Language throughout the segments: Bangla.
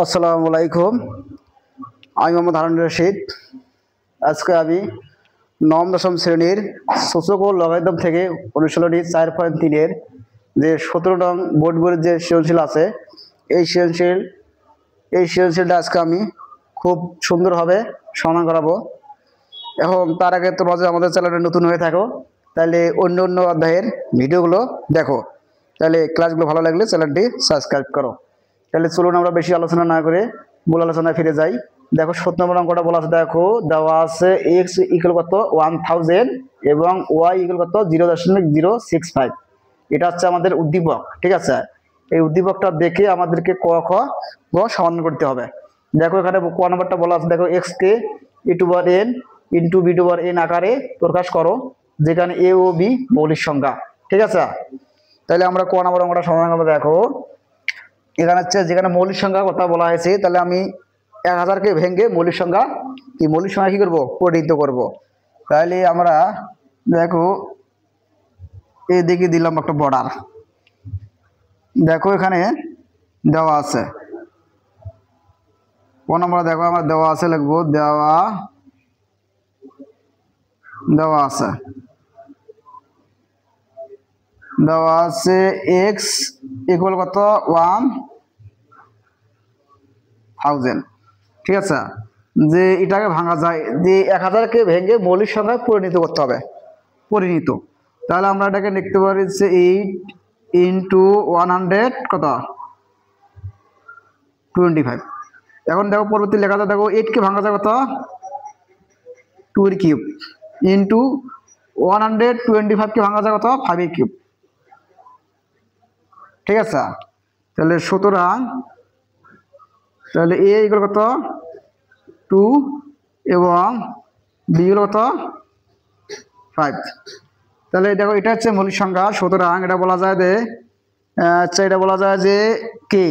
আসসালামু আলাইকুম। আমি মোহাম্মদ হারুন রশিদ। আজকে আমি নবম দশম শ্রেণীর সূচক ও লগারিদম থেকে অনুশীলনী 4.3-এর যে 17 নং বোর্ড বইয়ের যে সৃজনশীল আছে এই সৃজনশীলটা আজকে আমি খুব সুন্দরভাবে সমাধান করাবো। এখন তার আগে তোমরা যদি আমাদের চ্যানেলে নতুন হয়ে থাকো তাহলে অন্য অধ্যায়ের ভিডিওগুলো দেখো, তাহলে ক্লাসগুলো ভালো লাগলে চ্যানেলটি সাবস্ক্রাইব করো। তাহলে চলুন আমরা বেশি আলোচনা না করে মূল আলোচনায় ফিরে যাই। দেখো 17 নম্বর অঙ্কটা বলা আছে, দেখো দেওয়া আছে x ইকুয়াল কত 1000 এবং y ইকুয়াল কত 0.065। এটা হচ্ছে আমাদের উদ্দীপক, ঠিক আছে। এই উদ্দীপকটা দেখে আমাদেরকে ক খ গ সমাধান করতে হবে। দেখো এখানে ক নম্বরটা বলা আছে, দেখো x কে e⁴n ইন্টু b⁴n আকারে প্রকাশ করো যেখানে a ও b মৌলিক সংখ্যা, ঠিক আছে। তাহলে আমরা ক নম্বর অঙ্কটা সমাধান করবো। দেখো এখানে হচ্ছে যেখানে মৌলিক সংখ্যা কথা বলা হয়েছে, তাহলে আমি 1000কে ভেঙে মৌলিক সংখ্যা কি করবো, পরিণত করব। তাহলে আমরা দেখো এদিকে দিলাম একটা বর্ডার। দেখো এখানে দেওয়া আছে কোন নম্বর, দেখো আমার দেওয়া আছে, লিখবো দেওয়া আছে x ইকুয়াল কত 1000, ঠিক আছে। যে এটাকে ভাঙা যায়, যে 1000কে ভেঙে মৌলিক সংখ্যায় পরিণত করতে হবে, পরিণত। তাহলে আমরা এটাকে লিখতে পারি যে 8 ইন্টু 100 কত 25। এখন দেখো পরবর্তী লেখা যায়, দেখো 8কে ভাঙা যায় কত 2 এর কিউব ইন্টু 125কে ভাঙা যায় কত 5 এর কিউব, ঠিক আছে। তাহলে সুতরাং তাহলে a ইকুয়াল কত 2 এবং b হলো কত 5। তাহলে দেখো এটা হচ্ছে মৌলিক সংখ্যা। সুতরাং এটা বলা যায় যে এটা বলা যায় যে কে,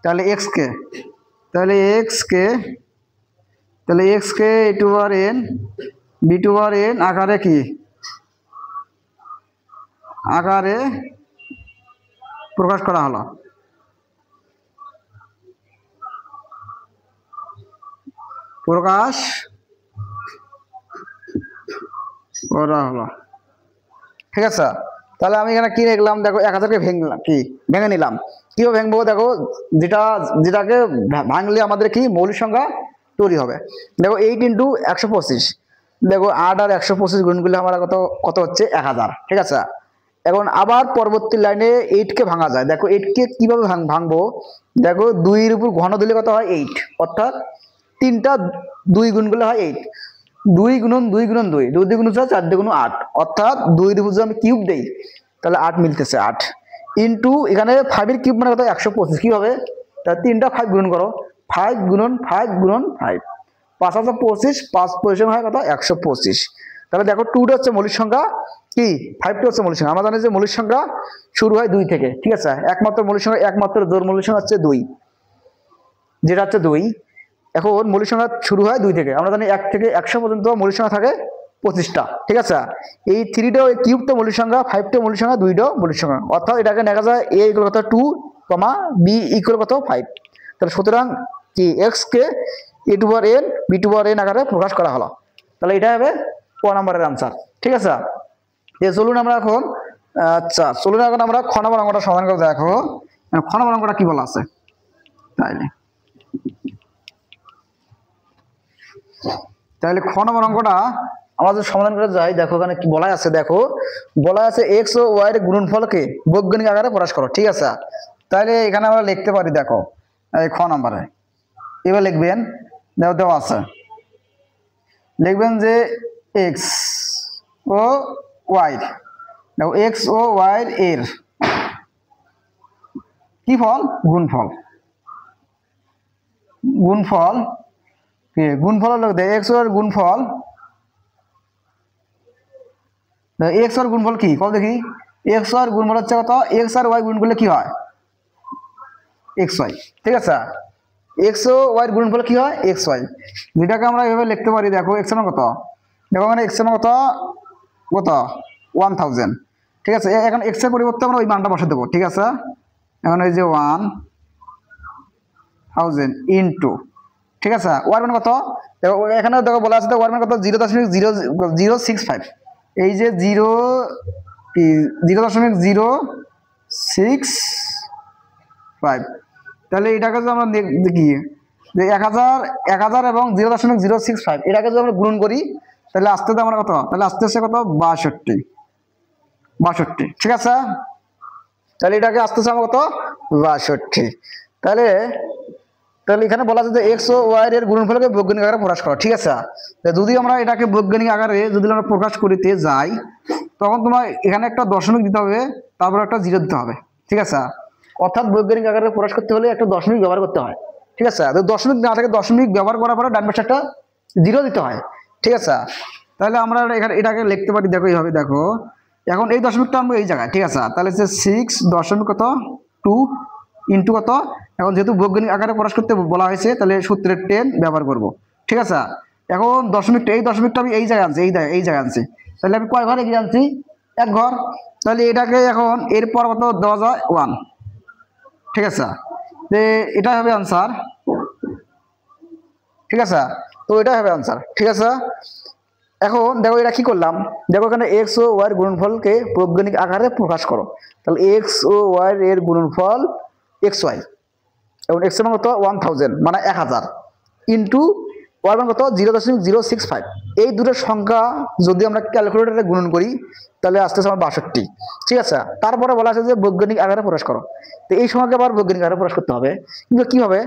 তাহলে x কে e⁴n b⁴n আকারে কি আকারে প্রকাশ করা হলো, ঠিক আছে। তাহলে আমি এখানে কি লিখলাম, দেখো 1000কে ভেঙে নিলাম। কিভাবে ভাঙবো, দেখো যেটাকে ভাঙলে আমাদের কি মৌলিক সংখ্যা তৈরি হবে। দেখো 8 ইন্টু 125, দেখো 8 আর 125 গুণ করলে আমার কত হচ্ছে 1000, ঠিক আছে। এখন আবার পরবর্তী লাইনে 8কে ভাঙা যায়। দেখো 8কে কিভাবে ভাঙবো, দেখো 2 এর উপর ঘন দিলে কত হয় 8, অর্থাৎ 3টা 2 গুণ করলে হয় 8। 2 গুণন 2 গুণন 2, 2 দ্বিগুণ 4 দ্বিগুণ 8, অর্থাৎ 2 এর উপর যদি আমি কিউব দেই তাহলে 8 মিলতেছে 8 ইন্টু এখানে 5 এর কিউব মানে কত 125। কি হবে, তাহলে 3টা 5 গুণন করো, 5 গুণন 5 গুণন 5, 5 আছে 25, 5 পজিশন হয় কত 125। তাহলে দেখো 2টা হচ্ছে মৌলিক সংখ্যা, কি 5টা হচ্ছে মৌলিক সংখ্যা। আমরা জানি যে মৌলিক সংখ্যা শুরু হয় 2 থেকে, ঠিক আছে। একমাত্র মৌলিক সংখ্যা, একমাত্র জোড় মৌলিক সংখ্যা হচ্ছে 2, যেটা হচ্ছে 2। এখন মৌলিক সংখ্যা শুরু হয় 2 থেকে। আমরা জানি 1 থেকে 100 পর্যন্ত মৌলিক সংখ্যা থাকে 25টা, ঠিক আছে। এই 3টা কিউবটা মৌলিক সংখ্যা, 5টা মৌলিক সংখ্যা, 2টা মৌলিক সংখ্যা, অর্থাৎ এটাকে দেখা যায় a ইকুয়াল কত 2, b ইকুয়াল কত 5। তাহলে সুতরাং কি x কে e⁴n b⁴n আকারে প্রকাশ করা হলো। তাহলে এটা হবে ক নম্বরের আনসার, ঠিক আছে। চলুন আমরা এখন আমরা খ নম্বর অঙ্কটা সমাধান করে দেখো। খ নম্বর অঙ্কটা কি বলা আছে, তাহলে খ নম্বর অঙ্কটা আমাদের সমাধান করে যাই। দেখো এখানে কি বলা আছে, দেখো বলা আছে x ও y এর গুণনফলকে বৈজ্ঞানিক আকারে প্রকাশ করো, ঠিক আছে। তাহলে এখানে আমরা লিখতে পারি, দেখো এই খ নম্বরে এবার লিখবেন, দেখো দেওয়া আছে, লিখবেন যে x ও y, দেখো x ও y এর কি ফল, গুণফল হলো x এর গুণফল। x এর গুণফল কি কল দেখি, x এর গুণফল হচ্ছে কত, x আর y গুণ করলে কি হয় xy, ঠিক আছে। x ও y এর গুণফল কি হয় xy, যেটাকে আমরা এভাবে লিখতে পারি। দেখো x এর মান কত, দেখো মানে x এর মান কত 1000, ঠিক আছে। এখন x এর পরিবর্তে আমরা ওই মানটা বসে দেবো, ঠিক আছে। এখন এই যে 1000 ইন্টু, ঠিক আছে, ওয়ার মান কত, দেখো এখানে দেখো বলা আছে ওয়ার মান কত 0.0065, এই যে 0.065, তাহলে এটাকে যদি আমরা দেখি যে 1000 এবং 0.065 এটাকে যদি আমরা গুণন করি তাহলে আসতে আমরা কত, তাহলে আসতে আসছে কত 62, ঠিক আছে, তাহলে এটাকে আসতে আসছে আমার কত 62। তাহলে এখানে বলা আছে যে এক্স ও ওয়াই এর গুণনফলকে বৈজ্ঞানিক আকারে প্রকাশ করা, ঠিক আছে, যদি আমরা এটাকে বৈজ্ঞানিক আকারে যদি আমরা প্রকাশ করিতে যাই তখন তোমার এখানে একটা দশমিক দিতে হবে, তারপর একটা জিরো দিতে হবে, ঠিক আছে, অর্থাৎ বৈজ্ঞানিক আকারে প্রকাশ করতে হলে একটা দশমিক ব্যবহার করতে হয়, ঠিক আছে, দশমিক না থাকে দশমিক ব্যবহার করার পরে ডান পাশে একটা জিরো দিতে হয়, ঠিক আছে। তাহলে আমরা এটাকে লিখতে পারি, দেখো এইভাবে, দেখো এখন এই দশমিকটা আনবো এই জায়গায়, ঠিক আছে, তাহলে হচ্ছে 6.2 ইন্টু কত, এখন যেহেতু বৈজ্ঞানিক আকারে প্রকাশ করতে বলা হয়েছে তাহলে সূত্রের 10 ব্যবহার করব, ঠিক আছে। এখন এই দশমিকটা আমি এই জায়গায় আনছি, এই জায়গায় আনছি, তাহলে আমি কয় ঘরে গিয়ে আনছি, এক ঘর, তাহলে এটাকে এখন এরপর কত দেওয়া যায় 1, ঠিক আছে, যে এটা হবে আনসার, ঠিক আছে, তো এটা হবে আনসার, ঠিক আছে। এখন দেখো এটা কি করলাম, দেখো এখানে এক্স ও ওয়াই এর গুণনফলকে বৈজ্ঞানিক আকারে প্রকাশ করো, তাহলে এক্স ও ওয়াই এর গুণনফল এক্স ওয়াই, এবং এক্স এর মান কত 1000 মানে 1000 ইন্টু ওয়াই মান কত 0.065, এই দুটো সংখ্যা যদি আমরা ক্যালকুলেটরে গুণন করি তাহলে আসতে আমার 62, ঠিক আছে। তারপরে বলা আছে যে বৈজ্ঞানিক আকারে প্রকাশ করো, তো এই সংখ্যাকে আবার বৈজ্ঞানিক আকারে প্রকাশ করতে হবে, কিন্তু কি হবে,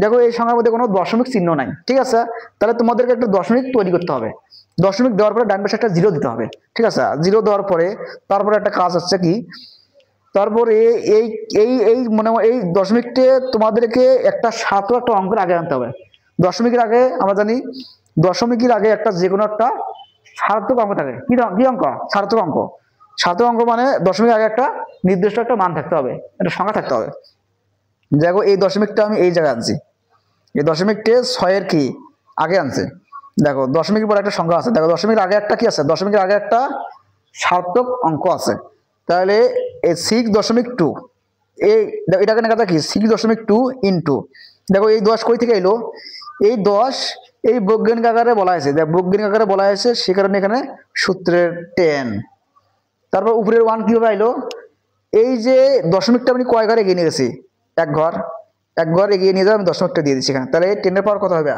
দেখো এই সংখ্যার মধ্যে কোনো দশমিক চিহ্ন নাই, ঠিক আছে, তাহলে তোমাদেরকে একটা দশমিক তৈরি করতে হবে, দশমিক দেওয়ার পরে ডান পাশে একটা জিরো দিতে হবে, ঠিক আছে, জিরো দেওয়ার পরে তারপরে একটা কাজ হচ্ছে কি, তারপরে এই এই এই মানে এই দশমিকটা তোমাদেরকে একটা সাত একটা অঙ্কের আগে আনতে হবে, দশমিকের আগে আমরা জানি দশমিকের আগে একটা যে কোনো একটা সার্থক অঙ্ক থাকে, কি অঙ্ক, সার্থক অঙ্ক, সার্থক অঙ্ক মানে দশমিকের আগে একটা নির্দিষ্ট একটা মান থাকতে হবে, একটা সংখ্যা থাকতে হবে, দেখো এই দশমিকটা আমি এই জায়গায় আনছি, এই দশমিকটা 6 কি আগে আনছে, দেখো দশমিকের পর একটা সংখ্যা আছে, দেখো দশমিকের আগে একটা কি আছে, দশমিকের আগে একটা সার্থক অঙ্ক আছে, তাহলে এই 6.2 এই এটাকে লেখা কি 6.2 ইন্টু, দেখো এই 10 কই থেকে এলো, এই 10 এই বৈজ্ঞানিক আকারে বলা হয়েছে, বৈজ্ঞানিক আকারে বলা হয়েছে সে কারণে এখানে সূত্রের 10, তারপর উপরের 1 কিভাবে আইলো, এই যে দশমিকটা আমি কয় ঘরে এগিয়ে নিয়ে গেছি, এক ঘর এগিয়ে নিয়ে যাবে, আমি দশমিকটা দিয়ে দিচ্ছি এখানে, তাহলে 10 এর পাওয়ার কত হবে,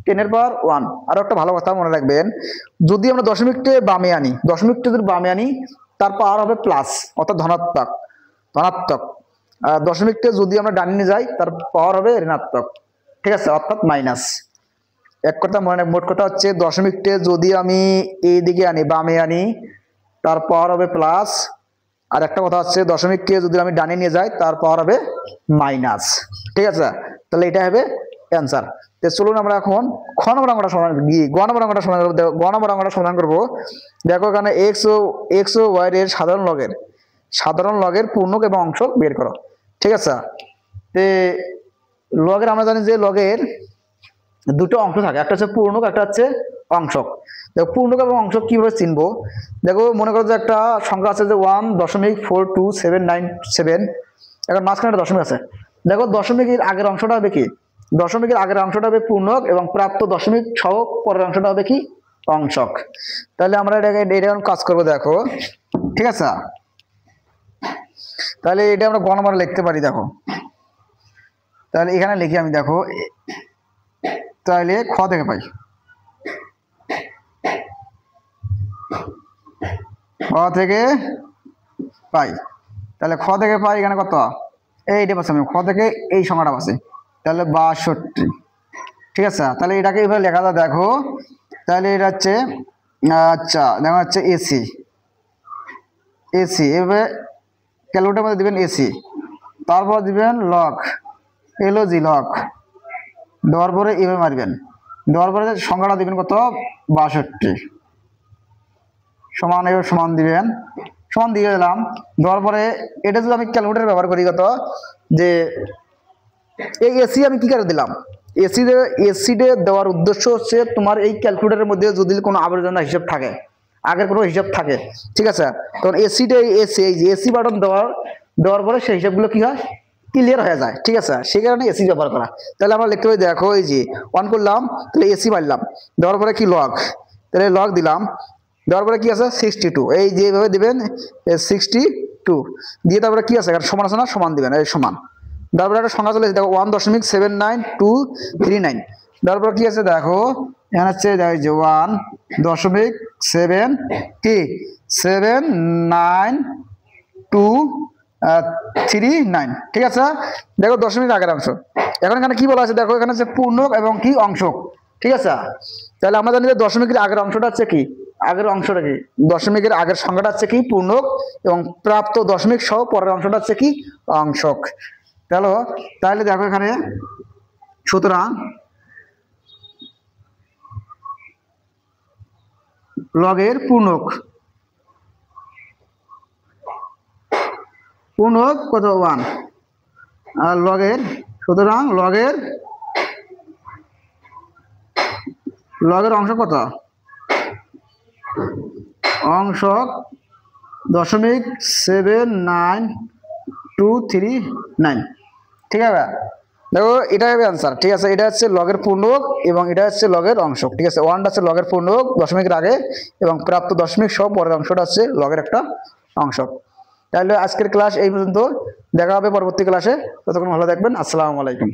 10 এর পাওয়ার 1। আর একটা ভালো কথা মনে রাখবেন, যদি আমরা দশমিকটা বামে আনি, তার পাওয়ার হবে প্লাস, অর্থাৎ ধনাত্মক, আর দশমিকটা যদি আমরা ডানে নিয়ে যাই তার পাওয়ার হবে ঋণাত্মক, ঠিক আছে, অর্থাৎ মাইনাস। এক কথা মোট কথা হচ্ছে দশমিকটা যদি আমি এই দিকে আনি, বামে আনি, তার পাওয়ার হবে প্লাস, আর একটা কথা হচ্ছে দশমিককে যদি আমি ডানে নিয়ে যাই তার পাওয়ার হবে মাইনাস, ঠিক আছে, তাহলে এটা হবে অ্যান্সার। তো চলুন আমরা এখন খ নম্বর অঙ্কটা সমাধান করি, গ নম্বর অঙ্কটা সমাধান করব, গ নম্বর অঙ্কটা সমাধান করব, দেখো এখানে এক্স ও ওয়াই এর সাধারণ লগের পূর্ণক এবং অংশক বের করো, ঠিক আছে। তে লগের আমরা জানি যে লগের দুটো অংশ থাকে, একটা হচ্ছে পূর্ণক, একটা হচ্ছে অংশক। দেখো পূর্ণক এবং অংশক কিভাবে চিনবো, দেখো মনে করো যে একটা সংখ্যা আছে যে 1.42797, এখন মাঝখানে একটা দশমিক আছে, দেখো দশমিকের আগের অংশটা হবে কি, দশমিকের আগের অংশটা হবে পূর্ণক এবং প্রাপ্ত দশমিক সহ পরের অংশটা হবে কি অংশক। তাহলে আমরা এটা কাজ করবো, দেখো ঠিক আছে, তাহলে এটা আমরা গ নম্বরে লিখতে পারি, দেখো তাহলে এখানে লিখি আমি, দেখো তাহলে খ থেকে পাই, তাহলে খ থেকে পাই এখানে কত, এইটা পাচ্ছি আমি, খ থেকে এই সংখ্যাটা পাচ্ছি, তাহলে 62, ঠিক আছে। তাহলে এটাকে এভাবে লেখা যায়, দেখো তাহলে এটা হচ্ছে আচ্ছা দেখো হচ্ছে এসি এভাবে ক্যালকুলেটার মধ্যে দিবেন এসি, তারপর দিবেন লগ এলওজি লগ, দেওয়ার পরে এভাবে মারবেন, দেওয়ার পরে সংখ্যাটা দিবেন কত 62, সমান এভাবে সমান দিবেন, সমান দিয়ে দিলাম, দেওয়ার পরে এটা যদি আমি ক্যালকুলেটার ব্যবহার করি কত, যে এই এসি আমি কি করে দিলাম, এসিডে দেওয়ার উদ্দেশ্য হচ্ছে তোমার এই ক্যালকুলেটারের মধ্যে যদি কোনো আবর্জনা হিসাব থাকে, আগের কোনো হিসাব থাকে, ঠিক আছে, তখন এসি বাটন দেওয়ার পরে সেই হিসাবগুলো কি হয় ক্লিয়ার হয়ে যায়, ঠিক আছে, সেই কারণে এসি ব্যবহার করা। তাহলে আমরা লিখতে পারি, দেখো এই যে অন করলাম, তাহলে এসি মারলাম, দেওয়ার পরে কি লগ, তাহলে লগ দিলাম, দেওয়ার পরে কি আছে 62, এই যেভাবে দিবেন 62 দিয়ে তারপরে কি আছে এখানে সমান আছে না, সমান দিবেন, এই সমান। তারপরে একটা সংখ্যা চলে এসেছে দেখো 1.79239। তারপর কি আছে দেখো এখানে হচ্ছে 1.7 কি 79239, ঠিক আছে। দেখো দশমিক আগের অংশ। এখন এখানে কি বলা আছে দেখো, এখানে হচ্ছে পূর্ণক এবং কি অংশক, ঠিক আছে। তাহলে আমরা জানি যে দশমিকের আগের অংশটা হচ্ছে কি, আগের অংশটা কি, দশমিকের আগের সংখ্যাটা হচ্ছে কি পূর্ণক, এবং প্রাপ্ত দশমিক সহ পরের অংশটা হচ্ছে কি অংশক। তাহলে দেখো এখানে, সুতরাং লগের পূর্ণক কত 1, আর লগের, সুতরাং লগের অংশ কত, অংশক 0.79239, ঠিক আছে। দেখো এটা হবে অ্যান্সার, ঠিক আছে। এটা হচ্ছে লগের পূর্ণক এবং এটা হচ্ছে লগের অংশক, ঠিক আছে। ওয়ানটা হচ্ছে লগের পূর্ণক দশমিকের আগে, এবং প্রাপ্ত দশমিক সহ পরের অংশটা হচ্ছে লগের একটা অংশক। তাহলে আজকের ক্লাস এই পর্যন্ত, দেখা হবে পরবর্তী ক্লাসে। ততক্ষণ ভালো থাকবেন, আসসালামু আলাইকুম।